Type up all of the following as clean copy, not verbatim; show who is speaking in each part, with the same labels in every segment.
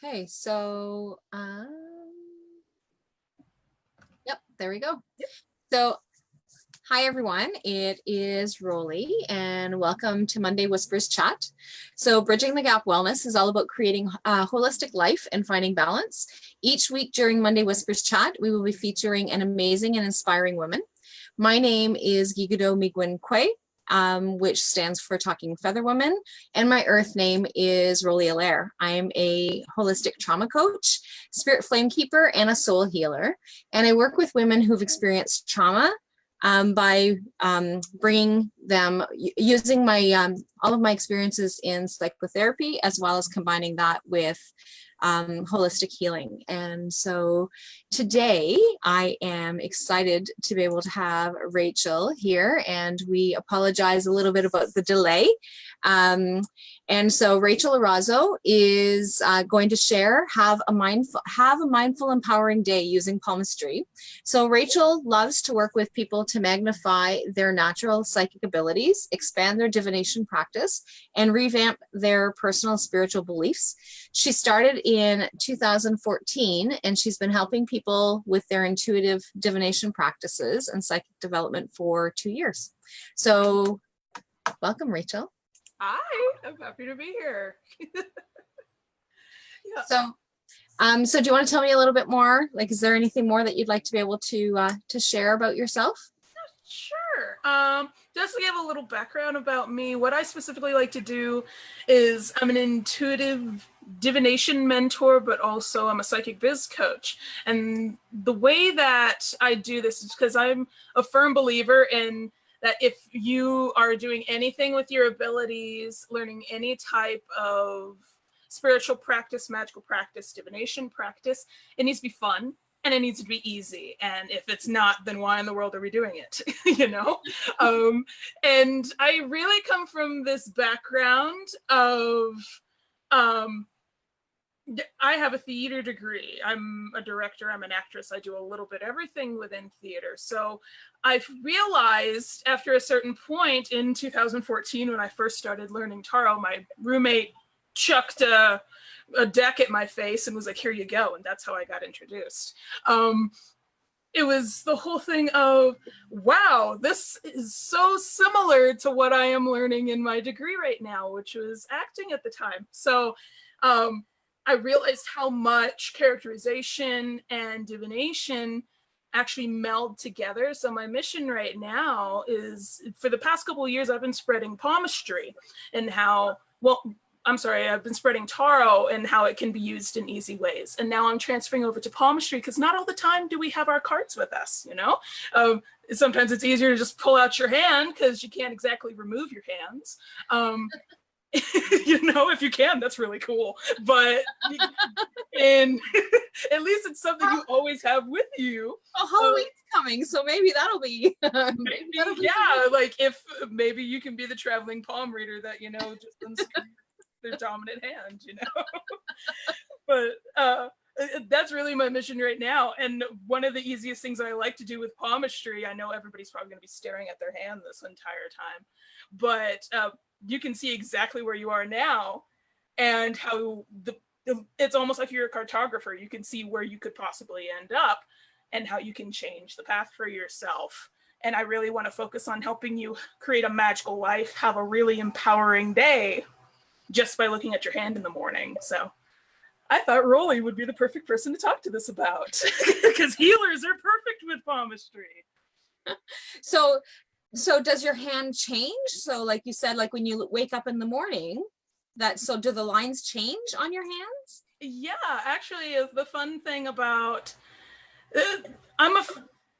Speaker 1: Okay, so yep, there we go. So hi everyone, it is Rollie and welcome to Monday Whispers Chat. So Bridging the Gap Wellness is all about creating a holistic life and finding balance. Each week during Monday Whispers Chat, we will be featuring an amazing and inspiring woman. My name is Gigudo Migwin Kwe, which stands for Talking Feather Woman, and my earth name is Rollie Allaire. I'm a holistic trauma coach, spirit flame keeper, and a soul healer, and I work with women who've experienced trauma by bringing them, using my all of my experiences in psychotherapy, as well as combining that with holistic healing. And so today I am excited to be able to have Rachel here, and we apologize a little bit about the delay. And so Rachel Erazo is going to share have a mindful empowering day using palmistry. So Rachel loves to work with people to magnify their natural psychic abilities, expand their divination practice, and revamp their personal spiritual beliefs. She started in 2014, and she's been helping people with their intuitive divination practices and psychic development for 2 years. So welcome, Rachel.
Speaker 2: Hi, I'm happy to be here.
Speaker 1: Yeah. So do you want to tell me a little bit more? Like, is there anything more that you'd like to be able to share about yourself?
Speaker 2: Sure. Just to give a little background about me, what I specifically like to do is I'm an intuitive divination mentor, but also I'm a psychic biz coach. And the way that I do this is because I'm a firm believer in that if you are doing anything with your abilities, learning any type of spiritual practice, magical practice, divination practice, it needs to be fun and it needs to be easy. And if it's not, then why in the world are we doing it? You know? And I really come from this background of, I have a theater degree. I'm a director, I'm an actress. I do a little bit everything within theater. So I've realized after a certain point in 2014, when I first started learning tarot, my roommate chucked a deck at my face and was like, here you go. And that's how I got introduced. It was the whole thing of, wow, this is so similar to what I am learning in my degree right now, which was acting at the time. So I realized how much characterization and divination actually meld together. So my mission right now is, for the past couple of years, I've been spreading palmistry and how, I've been spreading tarot and how it can be used in easy ways. And now I'm transferring over to palmistry because not all the time do we have our cards with us, you know? Sometimes it's easier to just pull out your hand because you can't exactly remove your hands. You know, if you can, that's really cool. But and at least it's something you always have with you.
Speaker 1: Oh, Halloween's coming, so maybe that'll be.
Speaker 2: Yeah, like if maybe you can be the traveling palm reader that, you know, just unscrews their dominant hand, you know. But that's really my mission right now. And one of the easiest things that I like to do with palmistry, I know everybody's probably going to be staring at their hand this entire time, but you can see exactly where you are now and how it's almost like you're a cartographer. You can see where you could possibly end up and how you can change the path for yourself. And I really want to focus on helping you create a magical life, have a really empowering day just by looking at your hand in the morning. So I thought Rollie would be the perfect person to talk to this about because healers are perfect with palmistry.
Speaker 1: So does your hand change? So like you said, like when you wake up in the morning, so do the lines change on your hands?
Speaker 2: Yeah, actually, the fun thing about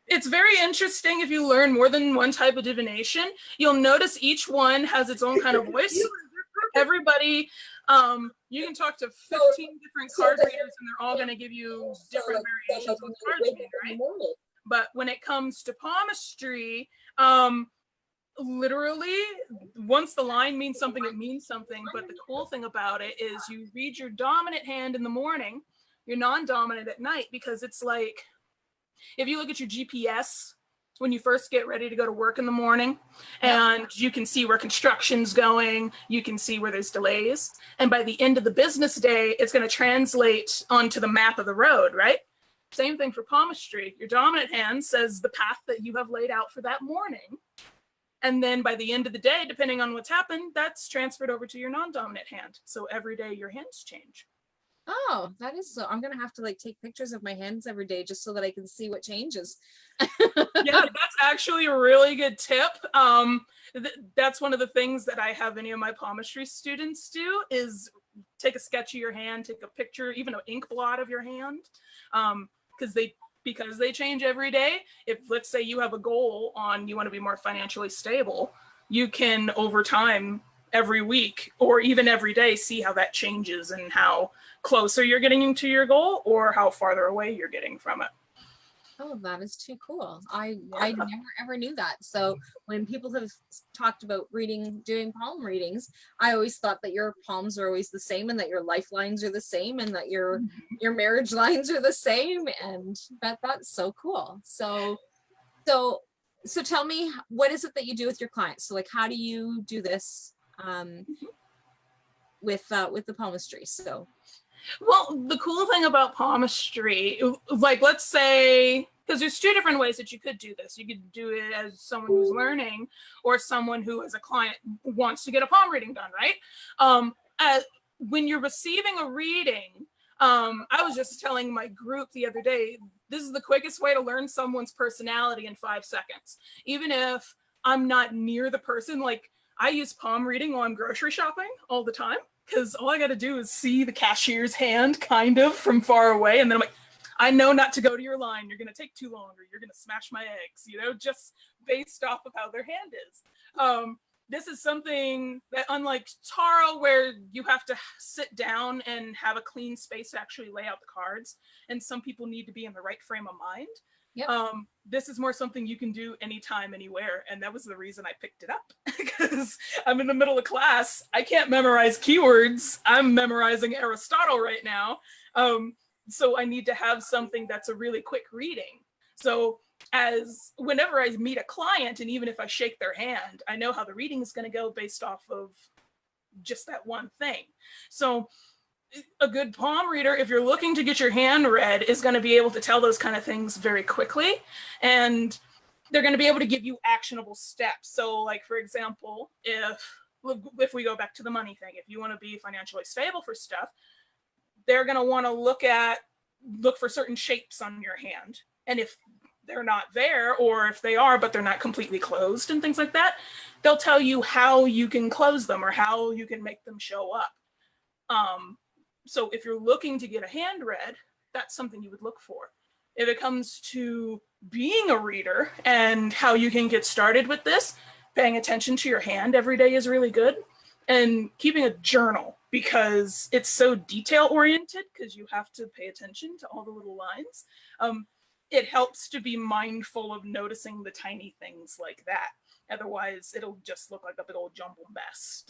Speaker 2: it's very interesting if you learn more than one type of divination. You'll notice each one has its own kind of voice. Everybody, you can talk to 15 different card readers and they're all going to give you different variations of cards, right? But when it comes to palmistry, literally, once the line means something, it means something. But the cool thing about it is you read your dominant hand in the morning, your non-dominant at night, because it's like, if you look at your GPS when you first get ready to go to work in the morning, and you can see where construction's going, you can see where there's delays. And by the end of the business day, it's going to translate onto the map of the road, right? Same thing for palmistry. Your dominant hand says the path that you have laid out for that morning. And then by the end of the day, depending on what's happened, that's transferred over to your non-dominant hand. So every day your hands change.
Speaker 1: Oh, that is so. I'm gonna have to like take pictures of my hands every day just so that I can see what changes.
Speaker 2: Yeah, that's actually a really good tip. That's one of the things that I have any of my palmistry students do is take a sketch of your hand, take a picture, even an ink blot of your hand, because they change every day. If let's say you have a goal on you want to be more financially stable, you can over time every week or even every day see how that changes and how closer you're getting to your goal or how farther away you're getting from it.
Speaker 1: Oh, that is too cool. I never ever knew that. So when people have talked about doing palm readings, I always thought that your palms are always the same and that your lifelines are the same and that your marriage lines are the same. And that's so cool. So tell me, what is it that you do with your clients? So like, how do you do this with the palmistry? So
Speaker 2: well, the cool thing about palmistry, like let's say, because there's two different ways that you could do this. You could do it as someone who's learning or someone who as a client wants to get a palm reading done, right? When you're receiving a reading, I was just telling my group the other day, this is the quickest way to learn someone's personality in 5 seconds. Even if I'm not near the person, like I use palm reading while I'm grocery shopping all the time. Because all I got to do is see the cashier's hand kind of from far away. And then I'm like, I know not to go to your line. You're going to take too long or you're going to smash my eggs, just based off of how their hand is. This is something that unlike tarot where you have to sit down and have a clean space to actually lay out the cards. And some people need to be in the right frame of mind.
Speaker 1: Yep.
Speaker 2: This is more something you can do anytime, anywhere. And that was the reason I picked it up because I'm in the middle of class. I can't memorize keywords. I'm memorizing Aristotle right now. So I need to have something that's a really quick reading. So as whenever I meet a client, and even if I shake their hand, I know how the reading is going to go based off of just that one thing. So a good palm reader, if you're looking to get your hand read, is going to be able to tell those kind of things very quickly. And they're going to be able to give you actionable steps. So like, for example, if we go back to the money thing, if you want to be financially stable for stuff, they're going to want to look for certain shapes on your hand. And if they're not there, or if they are, but they're not completely closed and things like that, they'll tell you how you can close them or how you can make them show up. So if you're looking to get a hand read, that's something you would look for. If it comes to being a reader and how you can get started with this, paying attention to your hand every day is really good. And keeping a journal, because it's so detail oriented, because you have to pay attention to all the little lines. It helps to be mindful of noticing the tiny things like that. Otherwise, it'll just look like a big old jumble mess.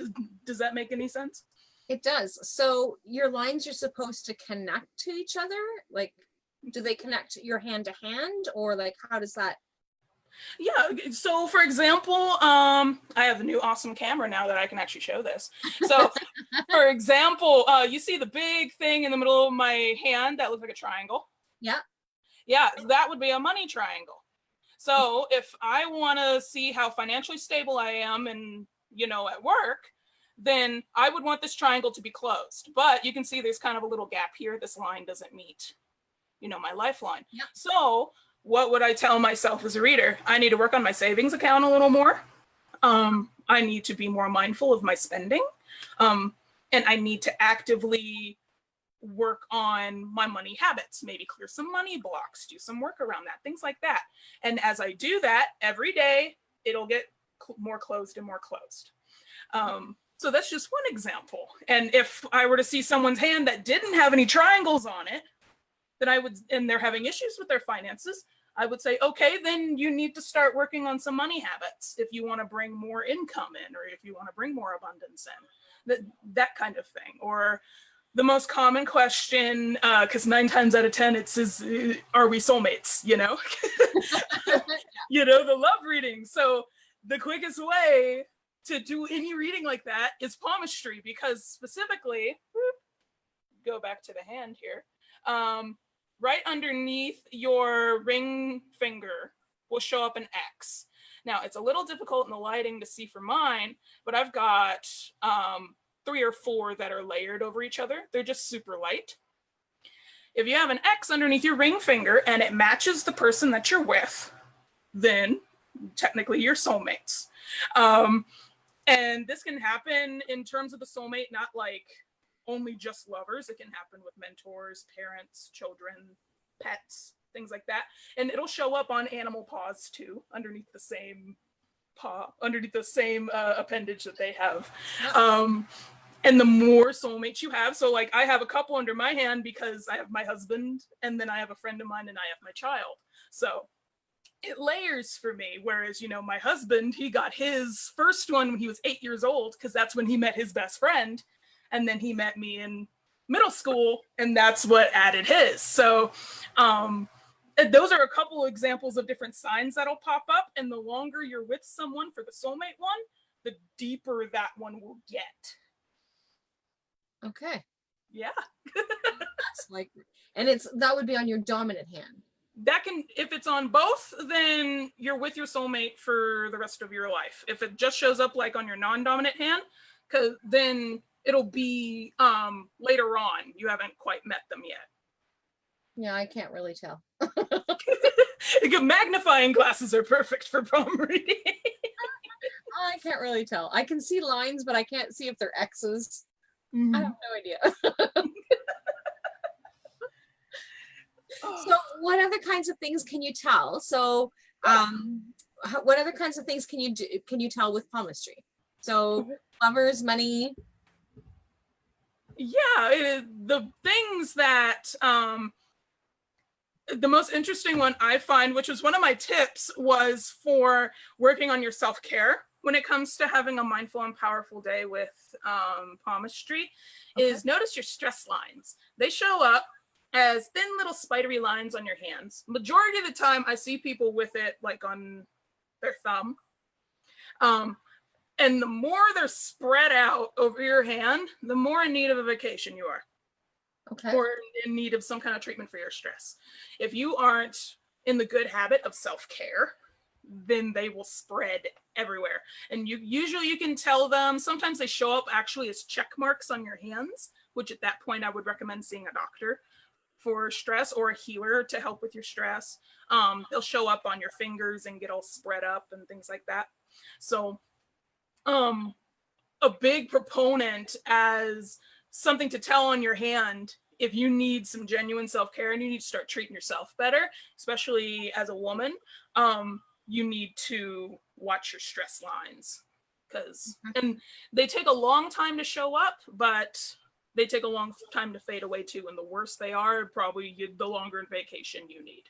Speaker 2: Does that make any sense?
Speaker 1: it does. So your lines are supposed to connect to each other. Like, do they connect your hand to hand, or like, how does that?
Speaker 2: Yeah, so for example, I have a new awesome camera now that I can actually show this. So for example, you see the big thing in the middle of my hand that looks like a triangle?
Speaker 1: Yeah.
Speaker 2: Yeah, that would be a money triangle. So if I want to see how financially stable I am and, at work, then I would want this triangle to be closed. But you can see there's kind of a little gap here. This line doesn't meet, my lifeline.
Speaker 1: Yep.
Speaker 2: So what would I tell myself as a reader? I need to work on my savings account a little more. I need to be more mindful of my spending. And I need to actively work on my money habits, maybe clear some money blocks, do some work around that, things like that. And as I do that every day, it'll get more closed and more closed. So that's just one example. And if I were to see someone's hand that didn't have any triangles on it, then and they're having issues with their finances, I would say, okay, then you need to start working on some money habits if you want to bring more income in, or if you want to bring more abundance in, that kind of thing. Or the most common question, because 9 times out of 10 are we soulmates, you know? You know, the love reading. So the quickest way to do any reading like that is palmistry, because specifically, go back to the hand here, right underneath your ring finger will show up an X. Now, it's a little difficult in the lighting to see for mine, but I've got 3 or 4 that are layered over each other. They're just super light. If you have an X underneath your ring finger and it matches the person that you're with, then technically you're soulmates. And this can happen in terms of the soulmate, not like only just lovers. It can happen with mentors, parents, children, pets, things like that. And it'll show up on animal paws too, underneath the same paw, underneath the same appendage that they have. And the more soulmates you have, so like I have a couple under my hand because I have my husband, and then I have a friend of mine, and I have my child. So it layers for me. Whereas, you know, my husband, he got his first one when he was 8 years old, because that's when he met his best friend. And then he met me in middle school, and that's what added his. So those are a couple examples of different signs that'll pop up. And the longer you're with someone for the soulmate one, the deeper that one will get.
Speaker 1: Okay.
Speaker 2: Yeah.
Speaker 1: That's like, and that would be on your dominant hand.
Speaker 2: That can, if it's on both, then you're with your soulmate for the rest of your life. If it just shows up like on your non-dominant hand, because then it'll be later on. You haven't quite met them yet.
Speaker 1: Yeah, I can't really tell.
Speaker 2: Magnifying glasses are perfect for palm reading.
Speaker 1: I can't really tell. I can see lines, but I can't see if they're X's.
Speaker 2: Mm-hmm.
Speaker 1: I have no idea. So what other kinds of things can you tell? So what other kinds of things can you tell with palmistry? So lovers, money.
Speaker 2: Yeah, the things that the most interesting one I find, which was one of my tips, was for working on your self-care when it comes to having a mindful and powerful day with palmistry. Okay. Is notice your stress lines. They show up as thin little spidery lines on your hands. Majority of the time I see people with it like on their thumb. And the more they're spread out over your hand, the more in need of a vacation you are. Okay. Or in need of some kind of treatment for your stress. If you aren't in the good habit of self-care, then they will spread everywhere. And you can tell them, sometimes they show up actually as check marks on your hands, which at that point I would recommend seeing a doctor for stress, or a healer to help with your stress. They'll show up on your fingers and get all spread up and things like that. So a big proponent as something to tell on your hand if you need some genuine self-care and you need to start treating yourself better, especially as a woman, you need to watch your stress lines, and they take a long time to show up, but they take a long time to fade away too. And the worse they are, probably the longer vacation you need.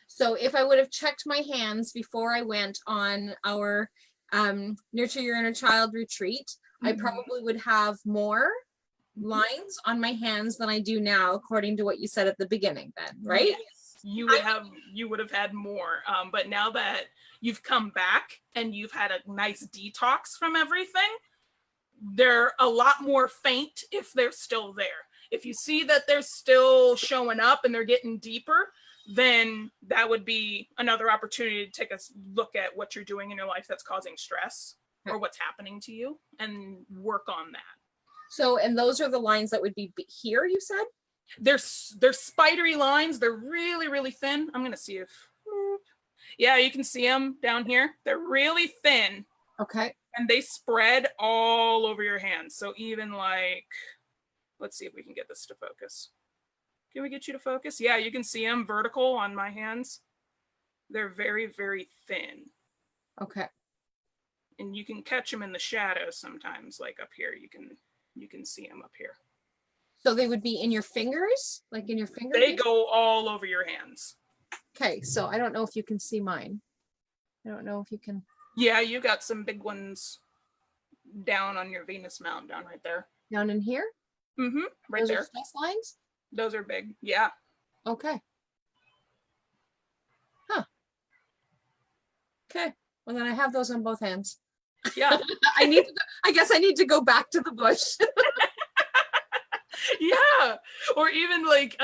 Speaker 1: So if I would have checked my hands before I went on our Nurture Your Inner Child retreat, I probably would have more lines on my hands than I do now, according to what you said at the beginning then, right?
Speaker 2: Yes. You would have had more. But now that you've come back and you've had a nice detox from everything, they're a lot more faint if they're still there. If you see that they're still showing up and they're getting deeper, then that would be another opportunity to take a look at what you're doing in your life that's causing stress or what's happening to you, and work on that. So, and those are the lines that would be here, you said? They're spidery lines. They're really, really thin. I'm going to see if, yeah, you can see them down here. They're really thin. Okay. And they spread all over your hands. So even like, let's see if we can get this to focus. Can we get you to focus? Yeah, you can see them vertical on my hands. They're very, very thin. Okay. And you can catch them in the shadows sometimes, like up here. You can see them up here. So they would be in your fingers? Like in your fingers? They go all over your hands. Okay, so I don't know if you can see mine. I don't know if you can. Yeah, you got some big ones down on your Venus mount, down right there. Down in here? Right
Speaker 1: Those
Speaker 2: there.
Speaker 1: are stress lines?
Speaker 2: Those are big. Yeah.
Speaker 1: Okay. Huh. Okay. Well, then I have those on both hands.
Speaker 2: Yeah.
Speaker 1: I guess I need to go back to the bush.
Speaker 2: Yeah. Or even like,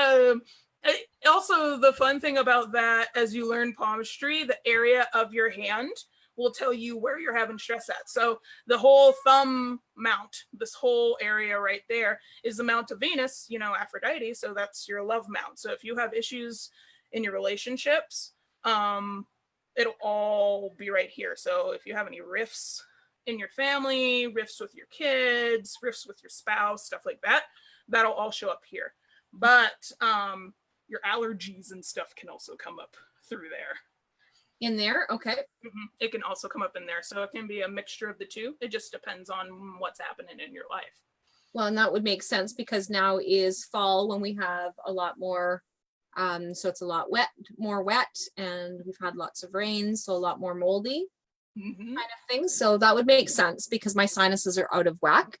Speaker 2: also the fun thing about that, as you learn palmistry, the area of your hand will tell you where you're having stress at. So the whole thumb mount, this whole area right there, is the mount of Venus, you know, Aphrodite. So that's your love mount. So if you have issues in your relationships, it'll all be right here. So if you have any rifts in your family, rifts with your kids, rifts with your spouse, stuff like that, that'll all show up here. But your allergies and stuff can also come up through there.
Speaker 1: In there? Okay.
Speaker 2: It can also come up in there. So it can be a mixture of the two. It just depends on what's happening in your life.
Speaker 1: Well, and that would make sense because now is fall when we have a lot more, so it's a lot more wet, and we've had lots of rain, so a lot more moldy kind of things. So that would make sense because my sinuses are out of whack.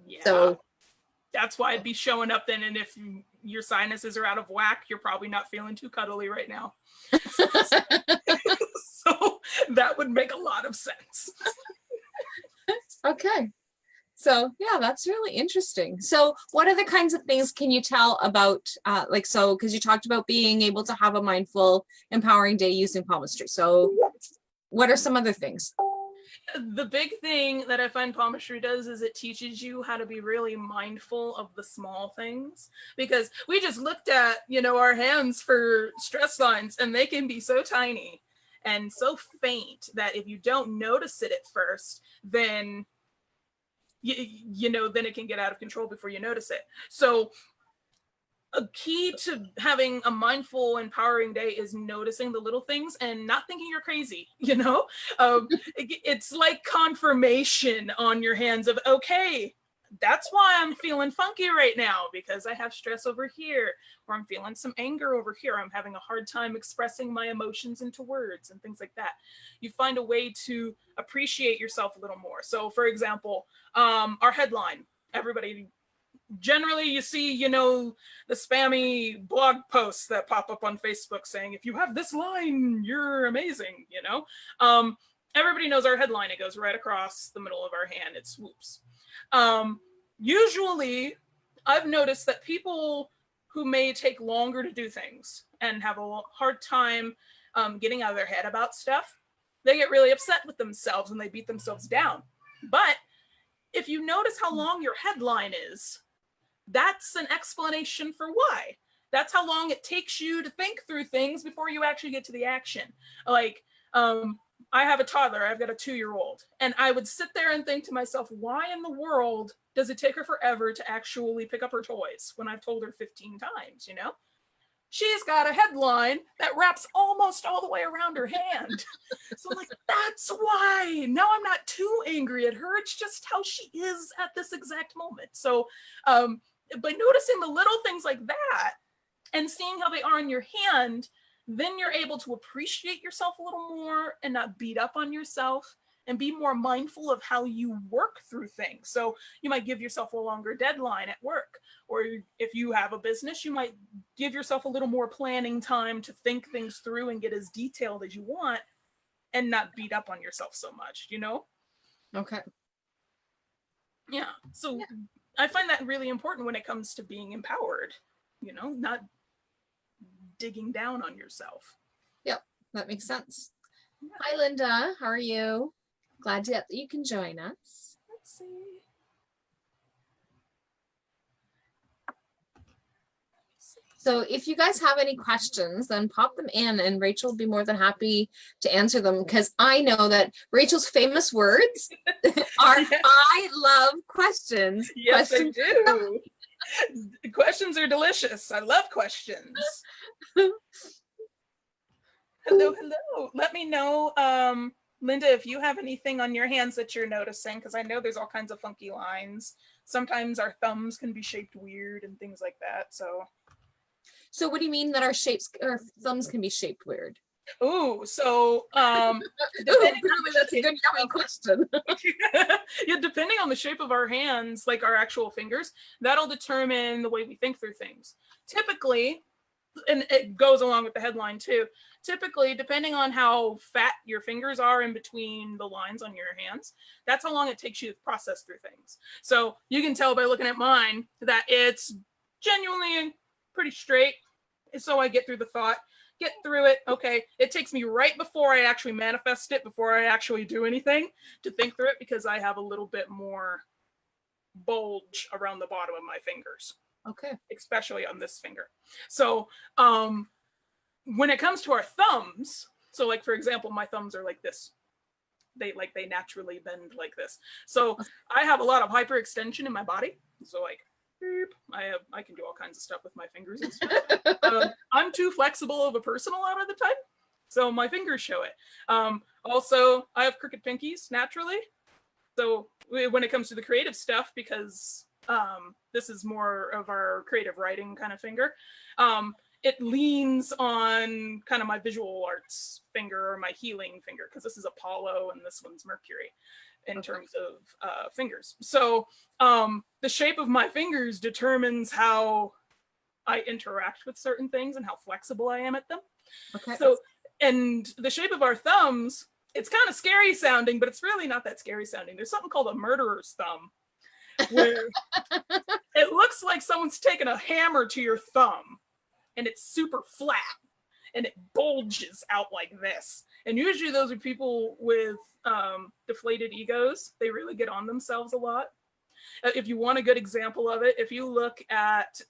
Speaker 2: Yeah.
Speaker 1: So
Speaker 2: that's why it'd be showing up then. And if your sinuses are out of whack, you're probably not feeling too cuddly right now. So that would make a lot of sense.
Speaker 1: Okay. So yeah, that's really interesting. So what other kinds of things can you tell about, because you talked about being able to have a mindful, empowering day using palmistry. So what are some other things?
Speaker 2: The big thing that I find palmistry does is it teaches you how to be really mindful of the small things, because we just looked at, you know, our hands for stress lines, and they can be so tiny and so faint that if you don't notice it at first, then you know, then it can get out of control before you notice it. So a key to having a mindful, empowering day is noticing the little things and not thinking you're crazy, you know? It's like confirmation on your hands of, okay, that's why I'm feeling funky right now, because I have stress over here, or I'm feeling some anger over here. I'm having a hard time expressing my emotions into words and things like that. You find a way to appreciate yourself a little more. So for example, our headline, everybody, generally you see, you know, the spammy blog posts that pop up on Facebook saying, if you have this line, you're amazing, you know? Everybody knows our headline. It goes right across the middle of our hand. It swoops. Usually I've noticed that people who may take longer to do things and have a hard time getting out of their head about stuff, they get really upset with themselves and they beat themselves down. But if you notice how long your headline is, that's an explanation for why. That's how long it takes you to think through things before you actually get to the action. Like, I have a toddler, I've got a 2-year-old, and I would sit there and think to myself, why in the world does it take her forever to actually pick up her toys when I've told her 15 times, you know? She's got a headline that wraps almost all the way around her hand. So I'm like, that's why. Now I'm not too angry at her. It's just how she is at this exact moment. So by noticing the little things like that and seeing how they are in your hand, then you're able to appreciate yourself a little more and not beat up on yourself and be more mindful of how you work through things. So you might give yourself a longer deadline at work, or if you have a business, you might give yourself a little more planning time to think things through and get as detailed as you want and not beat up on yourself so much, you know?
Speaker 1: Okay.
Speaker 2: Yeah. So I find that really important when it comes to being empowered, you know, not digging down on yourself.
Speaker 1: Yep, that makes sense. Yeah. Hi, Linda. How are you? Glad that you can join us.
Speaker 2: Let's see.
Speaker 1: So if you guys have any questions, then pop them in and Rachel will be more than happy to answer them, because I know that Rachel's famous words are, yes. I love questions.
Speaker 2: Yes,
Speaker 1: questions.
Speaker 2: I do. Questions are delicious. I love questions. Hello, hello. Let me know, Linda, if you have anything on your hands that you're noticing, because I know there's all kinds of funky lines. Sometimes our thumbs can be shaped weird and things like that.
Speaker 1: So what do you mean that our thumbs can be shaped weird?
Speaker 2: Ooh, so depending on which
Speaker 1: That's a good yummy question.
Speaker 2: Yeah, depending on the shape of our hands, like our actual fingers, that'll determine the way we think through things. Typically, and it goes along with the headline too, typically, depending on how fat your fingers are in between the lines on your hands, that's how long it takes you to process through things. So you can tell by looking at mine that it's genuinely pretty straight. So I get through the thought, get through it. Okay, it takes me right before I actually manifest it, before I actually do anything, to think through it, because I have a little bit more bulge around the bottom of my fingers.
Speaker 1: Okay.
Speaker 2: Especially on this finger. So when it comes to our thumbs, so like for example, my thumbs are like this. They naturally bend like this. So I have a lot of hyperextension in my body. So like I can do all kinds of stuff with my fingers and stuff. I'm too flexible of a person a lot of the time, so my fingers show it. Also, I have crooked pinkies naturally. So when it comes to the creative stuff, because this is more of our creative writing kind of finger, it leans on kind of my visual arts finger or my healing finger, because this is Apollo and this one's Mercury in terms of fingers. So the shape of my fingers determines how I interact with certain things and how flexible I am at them. Okay. So, and the shape of our thumbs, it's kind of scary sounding, but it's really not that scary sounding. There's something called a murderer's thumb, where it looks like someone's taken a hammer to your thumb and it's super flat and it bulges out like this. And usually those are people with deflated egos. They really get on themselves a lot. If you want a good example of it, if you look at,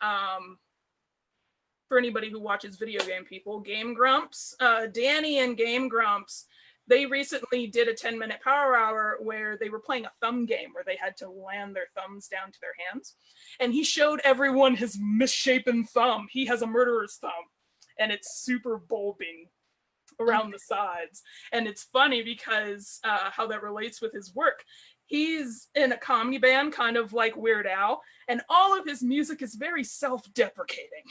Speaker 2: for anybody who watches video game people, Game Grumps, Danny and Game Grumps, they recently did a 10-minute power hour where they were playing a thumb game where they had to land their thumbs down to their hands. And he showed everyone his misshapen thumb. He has a murderer's thumb and it's super bulbing around the sides. And it's funny because how that relates with his work. He's in a comedy band, kind of like Weird Al, and all of his music is very self-deprecating.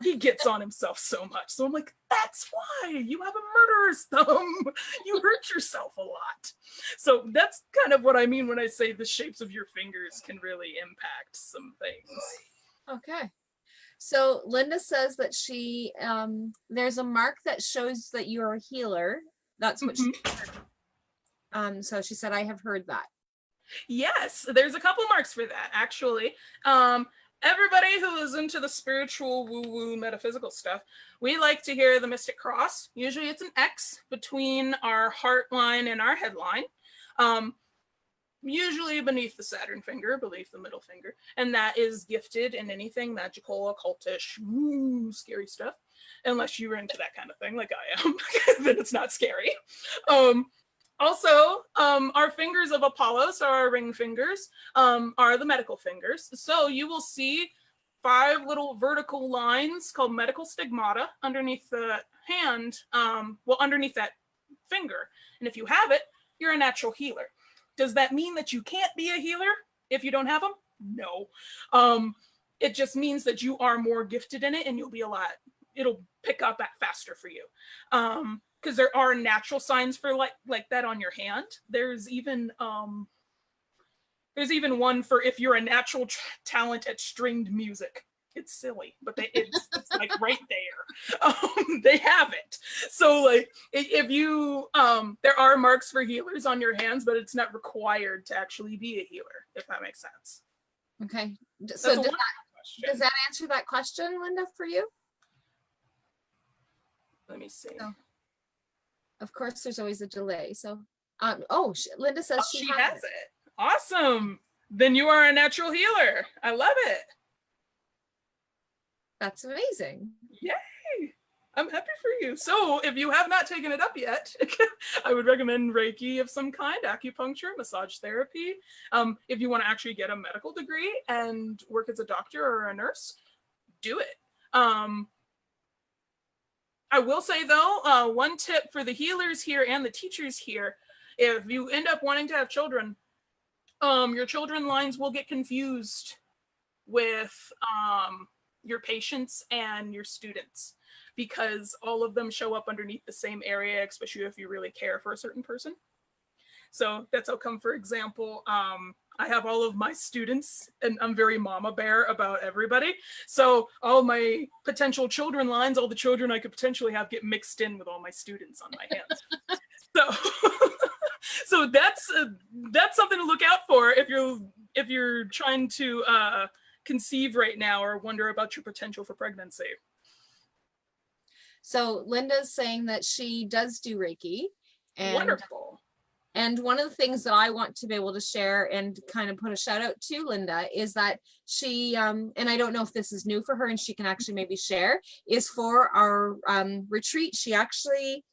Speaker 2: He gets on himself so much. So I'm like, that's why you have a murderer's thumb. You hurt yourself a lot. So that's kind of what I mean when I say the shapes of your fingers can really impact some things.
Speaker 1: Okay. So Linda says that she, there's a mark that shows that you're a healer. That's what she heard. So she said, I have heard that.
Speaker 2: Yes, there's a couple marks for that, actually. Everybody who is into the spiritual woo-woo metaphysical stuff, we like to hear the mystic cross. Usually it's an X between our heart line and our head line. Usually beneath the Saturn finger, beneath the middle finger. And that is gifted in anything magical, occultish, woo, scary stuff. Unless you're into that kind of thing like I am, then it's not scary. Also, our fingers of Apollo, so our ring fingers, are the medical fingers. So you will see 5 little vertical lines called medical stigmata underneath the hand, well, underneath that finger. And if you have it, you're a natural healer. Does that mean that you can't be a healer if you don't have them? No. It just means that you are more gifted in it and you'll be it'll pick up faster for you. Because there are natural signs for like that on your hand. There's even one for if you're a natural talent at stringed music. It's silly, but it's like right there. They have it. So like if you there are marks for healers on your hands, but it's not required to actually be a healer, if that makes sense.
Speaker 1: Okay. So does that answer that question, Linda, for you?
Speaker 2: Let me see.
Speaker 1: So, of course, there's always a delay. So, Linda says she has it.
Speaker 2: Awesome. Then you are a natural healer. I love it.
Speaker 1: That's amazing.
Speaker 2: Yay. I'm happy for you. So if you have not taken it up yet, I would recommend Reiki of some kind, acupuncture, massage therapy. If you want to actually get a medical degree and work as a doctor or a nurse, do it. I will say though, one tip for the healers here and the teachers here, if you end up wanting to have children, your children lines will get confused with your patients and your students because all of them show up underneath the same area, especially if you really care for a certain person. So that's how come, for example, I have all of my students, and I'm very mama bear about everybody. So all my potential children lines, all the children I could potentially have get mixed in with all my students on my hands. So, so that's something to look out for if you're trying to conceive right now or wonder about your potential for pregnancy.
Speaker 1: So Linda's saying that she does do Reiki. And
Speaker 2: wonderful.
Speaker 1: And one of the things that I want to be able to share and kind of put a shout out to Linda is that she, and I don't know if this is new for her and she can actually maybe share, is for our retreat, she actually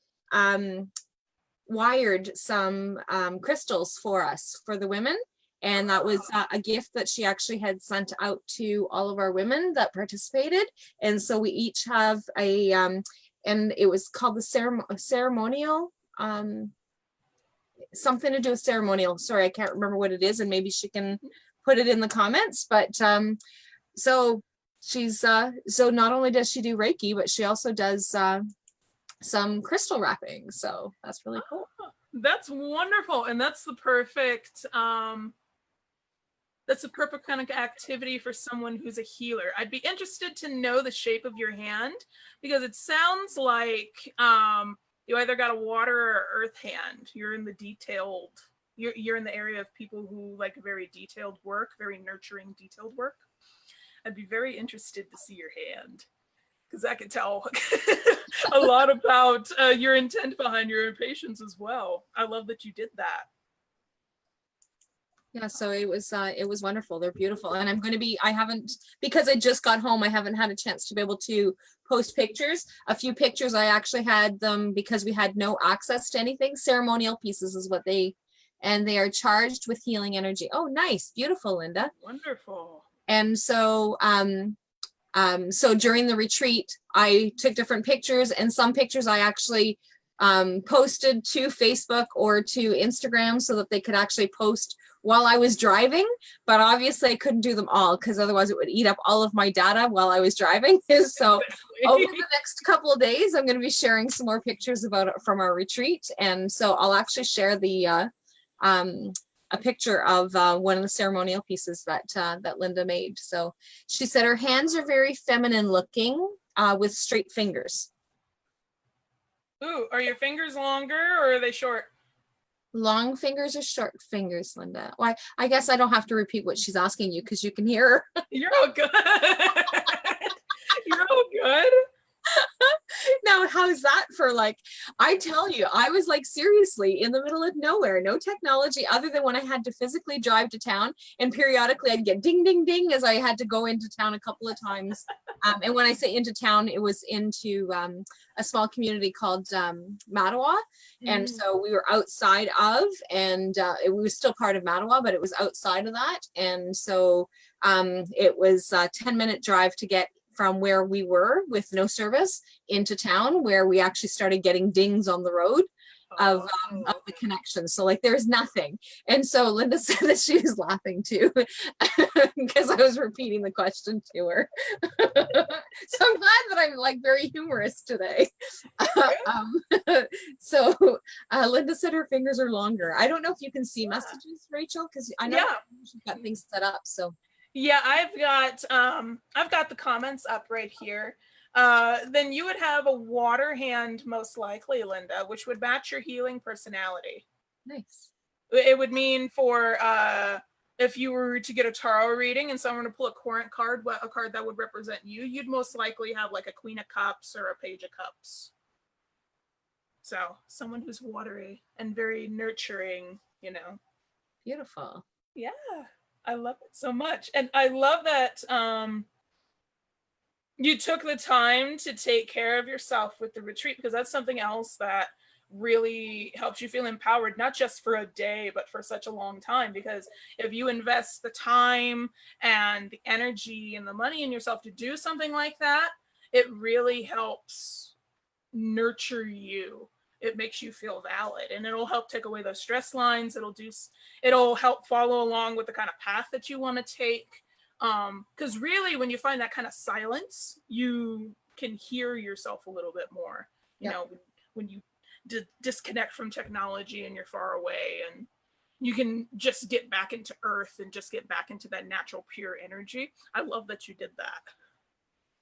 Speaker 1: wired some crystals for us, for the women. And that was a gift that she actually had sent out to all of our women that participated. And so we each have a, and it was called the ceremonial, something to do with ceremonial. Sorry, I can't remember what it is, and maybe she can put it in the comments. But so she's so not only does she do Reiki, but she also does some crystal wrapping. So that's really cool.
Speaker 2: That's wonderful, and that's the perfect kind of activity for someone who's a healer. I'd be interested to know the shape of your hand, because it sounds like you either got a water or earth hand. You're in the detailed, you're in the area of people who like very detailed work, very nurturing detailed work. I'd be very interested to see your hand, because that could tell a lot about your intent behind your impatience as well. I love that you did that.
Speaker 1: Yeah, so it was wonderful. They're beautiful. And I'm going to be, I haven't, because I just got home, I haven't had a chance to be able to post pictures. A few pictures, I actually had them because we had no access to anything. Ceremonial pieces is what and they are charged with healing energy. Oh, nice. Beautiful, Linda.
Speaker 2: Wonderful.
Speaker 1: And so, so during the retreat, I took different pictures, and some pictures I actually posted to Facebook or to Instagram so that they could actually post while I was driving, but obviously I couldn't do them all because otherwise it would eat up all of my data while I was driving. So over the next couple of days, I'm going to be sharing some more pictures about it from our retreat. And so I'll actually share the a picture of one of the ceremonial pieces that Linda made. So she said her hands are very feminine looking with straight fingers.
Speaker 2: Ooh, are your fingers longer or are they short?
Speaker 1: Long fingers or short fingers, Linda? Why? I guess I don't have to repeat what she's asking you because you can hear her.
Speaker 2: You're all good. You're all good.
Speaker 1: Now, how's that for like, I tell you, I was like seriously in the middle of nowhere, no technology other than when I had to physically drive to town, and periodically I'd get ding, ding, ding as I had to go into town a couple of times. And when I say into town, it was into a small community called Mattawa. And so we were outside of, and it was still part of Mattawa, but it was outside of that. And so it was a 10-minute drive to get from where we were with no service into town, where we actually started getting dings on the road of the connection. So like there's nothing. And so Linda said that she was laughing too because I was repeating the question to her. So I'm glad that I'm like very humorous today. So Linda said her fingers are longer. I don't know if you can see messages, Rachel, because I know she's got things set up. So
Speaker 2: yeah, I've got the comments up right here. Then you would have a water hand most likely, Linda, which would match your healing personality.
Speaker 1: Nice.
Speaker 2: It would mean for if you were to get a tarot reading and someone to pull a current card, a card that would represent you, you'd most likely have like a Queen of Cups or a Page of Cups. So someone who's watery and very nurturing, you know.
Speaker 1: Beautiful.
Speaker 2: Yeah. I love it so much. And I love that you took the time to take care of yourself with the retreat, because that's something else that really helps you feel empowered, not just for a day, but for such a long time. Because if you invest the time and the energy and the money in yourself to do something like that, it really helps nurture you. It makes you feel valid, and it'll help take away those stress lines. It'll help follow along with the kind of path that you want to take. Because really, when you find that kind of silence, you can hear yourself a little bit more. You know, when you disconnect from technology and you're far away, and you can just get back into earth and just get back into that natural pure energy. I love that you did that.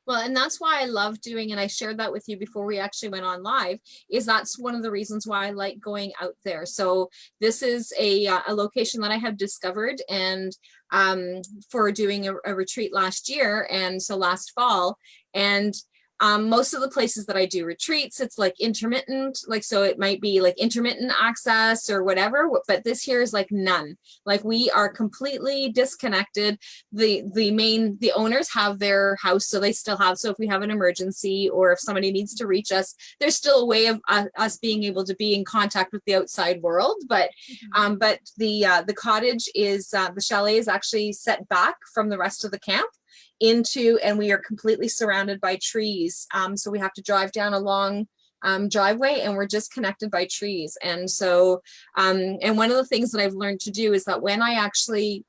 Speaker 1: Well, and that's why I love doing, and I shared that with you before we actually went on live, is that's one of the reasons why I like going out there. So this is a location that I have discovered, and for doing a retreat last year, and so last fall, and most of the places that I do retreats, it's like intermittent, like, so it might be like intermittent access or whatever, but this here is like none. Like, we are completely disconnected. The owners have their house, so they still have, so if we have an emergency or if somebody needs to reach us, there's still a way of us being able to be in contact with the outside world. But the cottage is, the chalet is actually set back from the rest of the camp into, and we are completely surrounded by trees. So we have to drive down a long driveway, and we're just connected by trees. And so, and one of the things that I've learned to do is that when I actually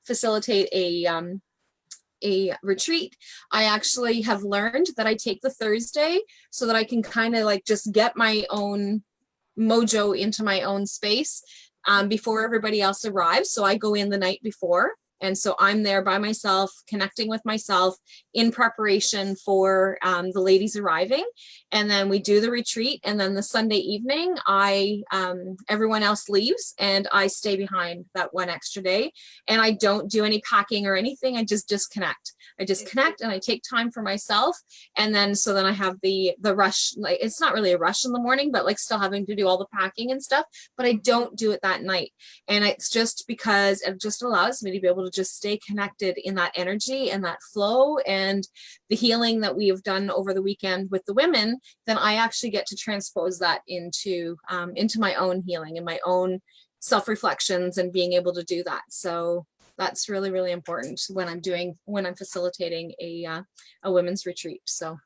Speaker 1: facilitate a retreat, I actually have learned that I take the Thursday so that I can kind of like just get my own mojo into my own space before everybody else arrives. So I go in the night before. And so I'm there by myself, connecting with myself in preparation for the ladies arriving. And then we do the retreat. And then the Sunday evening, everyone else leaves and I stay behind that one extra day. And I don't do any packing or anything. I just disconnect. I disconnect and I take time for myself. And then, so then I have the rush, like, it's not really a rush in the morning, but like still having to do all the packing and stuff, but I don't do it that night. And it's just because it just allows me to be able to just stay connected in that energy and that flow and the healing that we have done over the weekend with the women. Then I actually get to transpose that into my own healing and my own self-reflections and being able to do that. So that's really, really important when I'm facilitating a women's retreat. So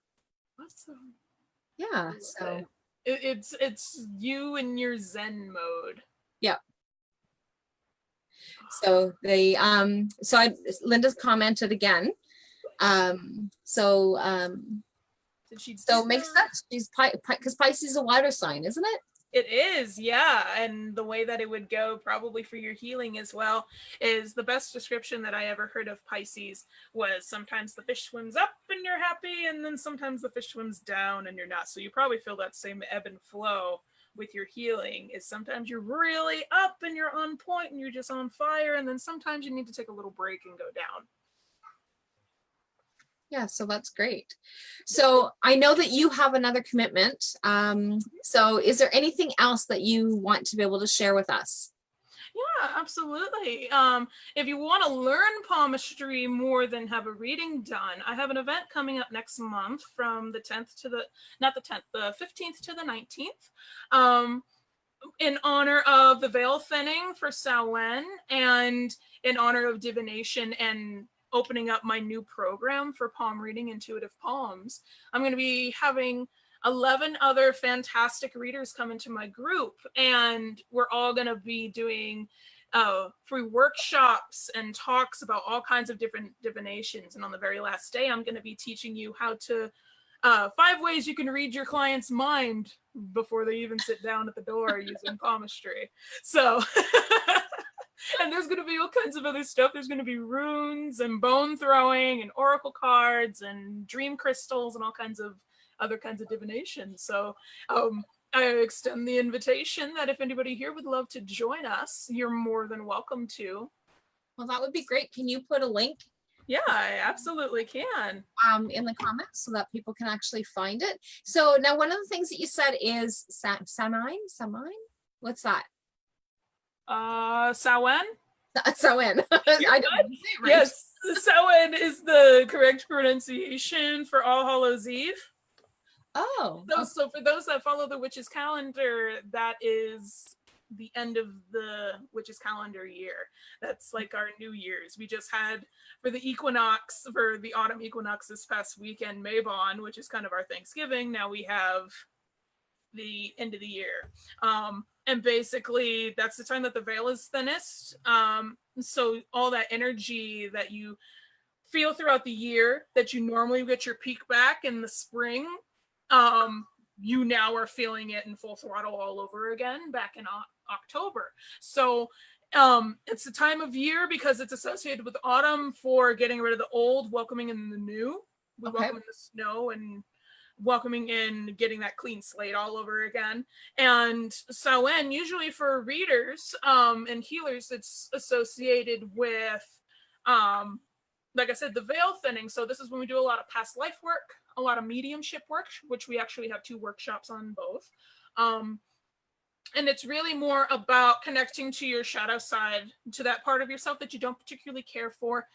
Speaker 2: awesome.
Speaker 1: Yeah, so
Speaker 2: it's you in your Zen mode.
Speaker 1: Yeah. So Linda's commented again. So makes sense. She's because Pisces is a water sign, isn't it?
Speaker 2: It is, yeah. And the way that it would go probably for your healing as well is, the best description that I ever heard of Pisces was, sometimes the fish swims up and you're happy, and then sometimes the fish swims down and you're not. So you probably feel that same ebb and flow with your healing, is sometimes you're really up and you're on point and you're just on fire, and then sometimes you need to take a little break and go down.
Speaker 1: Yeah, so that's great. So I know that you have another commitment. So is there anything else that you want to be able to share with us?
Speaker 2: Yeah, absolutely. If you want to learn palmistry more than have a reading done, I have an event coming up next month from the 10th to the 15th to the 19th. In honor of the veil thinning for Samhain, and in honor of divination and opening up my new program for palm reading, Intuitive Palms. I'm going to be having 11 other fantastic readers come into my group, and we're all going to be doing free workshops and talks about all kinds of different divinations. And on the very last day, I'm going to be teaching you how to 5 ways you can read your client's mind before they even sit down at the door using palmistry. So and there's going to be all kinds of other stuff. There's going to be runes and bone throwing and oracle cards and dream crystals and all kinds of other kinds of divination. So I extend the invitation that if anybody here would love to join us, you're more than welcome to.
Speaker 1: Well, that would be great. Can you put a link?
Speaker 2: Yeah, I absolutely can.
Speaker 1: In the comments so that people can actually find it. So now one of the things that you said is Samhain? What's that?
Speaker 2: Samhain?
Speaker 1: Samhain. I don't say it right.
Speaker 2: Yes, Samhain is the correct pronunciation for All Hallows Eve.
Speaker 1: Oh.
Speaker 2: So for those that follow the witch's calendar, that is the end of the witch's calendar year. That's like our New Year's. We just had for the equinox, for the autumn equinox this past weekend, Mabon, which is kind of our Thanksgiving. Now we have the end of the year. And basically that's the time that the veil is thinnest. So all that energy that you feel throughout the year that you normally get your peak back in the spring, you now are feeling it in full throttle all over again back in October. So it's the time of year because it's associated with autumn for getting rid of the old, welcoming in the new. We welcome in the snow and welcoming in getting that clean slate all over again. And so when usually for readers and healers, it's associated with like I said, the veil thinning. So this is when we do a lot of past life work, a lot of mediumship work, which we actually have 2 workshops on both. And it's really more about connecting to your shadow side, to that part of yourself that you don't particularly care for,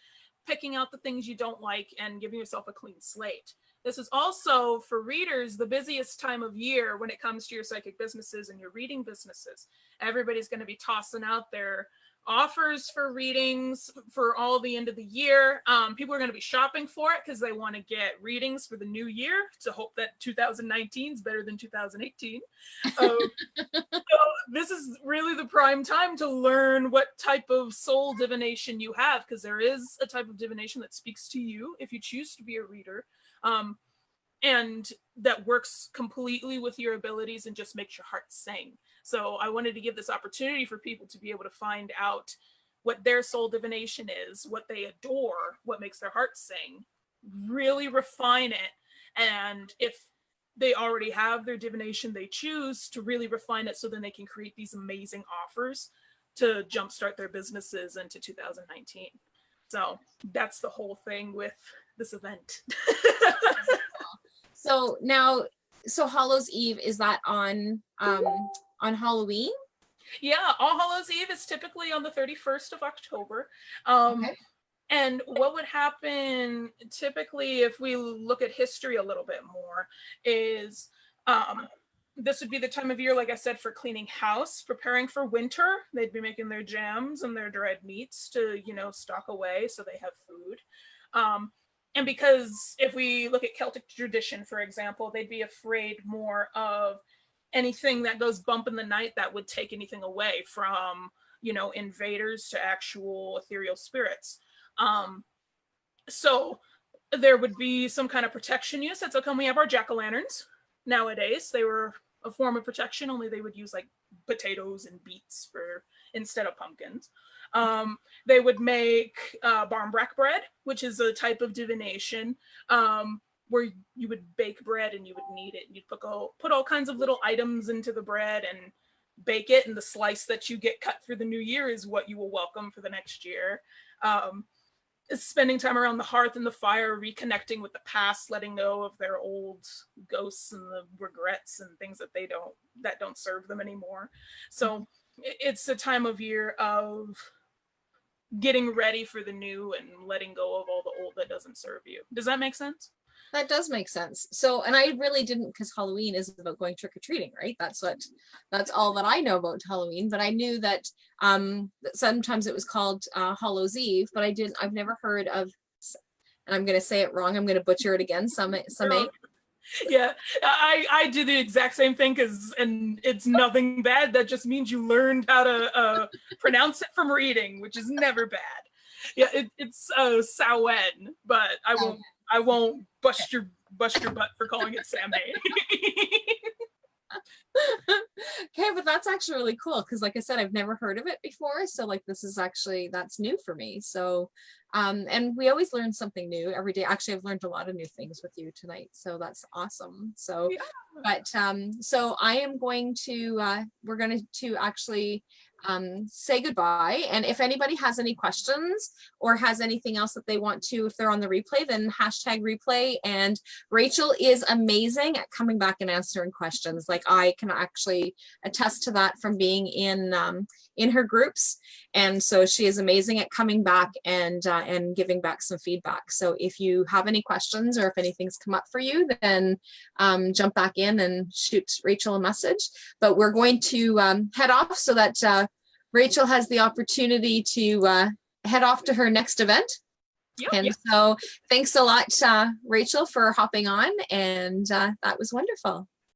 Speaker 2: picking out the things you don't like and giving yourself a clean slate. This is also, for readers, the busiest time of year when it comes to your psychic businesses and your reading businesses. Everybody's going to be tossing out their offers for readings for all the end of the year. People are going to be shopping for it because they want to get readings for the new year to hope that 2019 is better than 2018. So this is really the prime time to learn what type of soul divination you have, because there is a type of divination that speaks to you if you choose to be a reader, and that works completely with your abilities and just makes your heart sing. So I wanted to give this opportunity for people to be able to find out what their soul divination is, what they adore, what makes their heart sing, really refine it. And if they already have their divination, they choose to really refine it so then they can create these amazing offers to jumpstart their businesses into 2019. So that's the whole thing with this event.
Speaker 1: So now, so Hallows Eve, is that on Halloween?
Speaker 2: Yeah, All Hallows Eve is typically on the 31st of October. And what would happen typically, if we look at history a little bit more, is this would be the time of year, like I said, for cleaning house, preparing for winter. They'd be making their jams and their dried meats to, stock away so they have food. And because if we look at Celtic tradition, for example, they'd be afraid more of anything that goes bump in the night that would take anything away from, invaders to actual ethereal spirits. So there would be some kind of protection use. That's how come we have our jack-o'-lanterns nowadays. They were a form of protection, only they would use like potatoes and beets instead of pumpkins. They would make barmbrack bread, which is a type of divination where you would bake bread and you would knead it. You'd put all kinds of little items into the bread and bake it, and the slice that you get cut for the new year is what you will welcome for the next year. Spending time around the hearth and the fire, reconnecting with the past, letting go of their old ghosts and the regrets and things that don't serve them anymore. So it's a time of year of getting ready for the new and letting go of all the old that doesn't serve you. Does that make sense?
Speaker 1: That does make sense. So, and I really didn't, because Halloween is about going trick-or-treating, right? That's all that I know about Halloween, but I knew that sometimes it was called Hallows Eve, but I've never heard of, and I'm going to say it wrong, I'm going to butcher it again, some.
Speaker 2: Yeah, I do the exact same thing, and it's nothing bad. That just means you learned how to pronounce it from reading, which is never bad. Yeah, it's Samhain, but I won't bust your butt for calling it Samhain.
Speaker 1: Okay, but that's actually really cool, because like I said, I've never heard of it before, so like this is actually, that's new for me. So and we always learn something new every day. Actually, I've learned a lot of new things with you tonight, so that's awesome. So yeah. But so I am going to we're going to actually say goodbye, and if anybody has any questions or has anything else that they want to, if they're on the replay, then #replay. And Rachel is amazing at coming back and answering questions. Like, I can actually attest to that from being in her groups, and so she is amazing at coming back and giving back some feedback. So if you have any questions or if anything's come up for you, then jump back in and shoot Rachel a message. But we're going to head off so that Rachel has the opportunity to head off to her next event. Yep. So thanks a lot, Rachel, for hopping on, and that was wonderful.